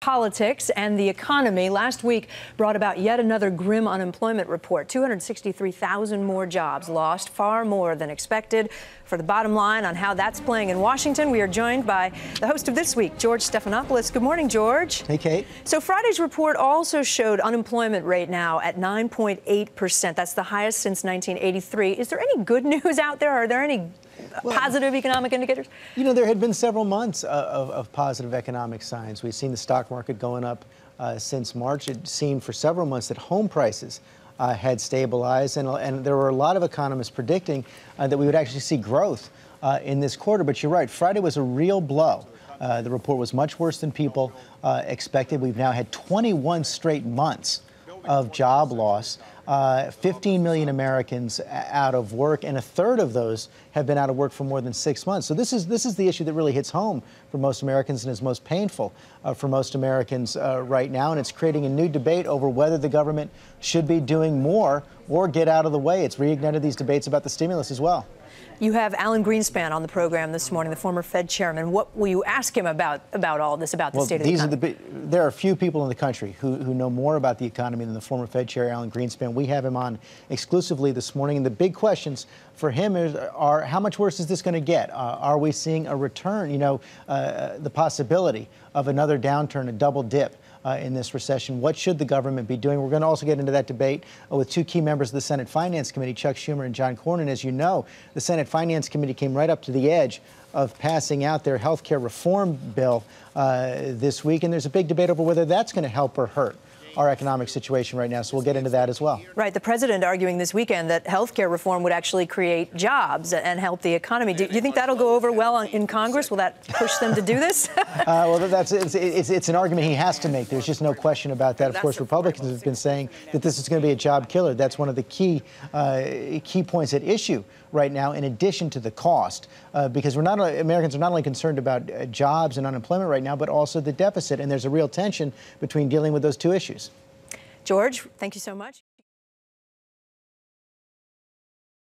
politics and the economy. Last week brought about yet another grim unemployment report. 263,000 more jobs lost, far more than expected. For the bottom line on how that's playing in Washington, we are joined by the host of This Week, George Stephanopoulos. Good morning, George. Hey, Kate. So Friday's report also showed unemployment rate now at 9.8%. That's the highest since 1983. Is there any good news out there? Are there any positive economic indicators? You know, there had been several months of positive economic signs. We've seen the stock market going up since March. It seemed for several months that home prices had stabilized, and there were a lot of economists predicting that we would actually see growth in this quarter. But you're right, Friday was a real blow. The report was much worse than people expected. We've now had 21 straight months of job loss. 15 million Americans out of work, and a third of those have been out of work for more than 6 months. So this is the issue that really hits home for most Americans and is most painful for most Americans right now. And it's creating a new debate over whether the government should be doing more or get out of the way. It's reignited these debates about the stimulus as well. You have Alan Greenspan on the program this morning, the former Fed chairman. What will you ask him about all this, about the state of the economy? There are few people in the country who know more about the economy than the former Fed chair, Alan Greenspan. We have him on exclusively this morning. And the big questions for him are how much worse is this going to get? Are we seeing a return, the possibility of another downturn, a double dip? In this recession? What should the government be doing? We're going to also get into that debate with two key members of the Senate Finance Committee, Chuck Schumer and John Cornyn. As you know, the Senate Finance Committee came right up to the edge of passing out their health care reform bill this week, and there's a big debate over whether that's going to help or hurt our economic situation right now, so we'll get into that as well. Right. The president arguing this weekend that health care reform would actually create jobs and help the economy. Do you think that'll go over well in Congress? Will that push them to do this? Well, it's an argument he has to make. There's just no question about that. Of course, Republicans have been saying that this is going to be a job killer. That's one of the key points at issue right now, in addition to the cost, because Americans are not only concerned about jobs and unemployment right now, but also the deficit. And there's a real tension between dealing with those two issues. George, thank you so much.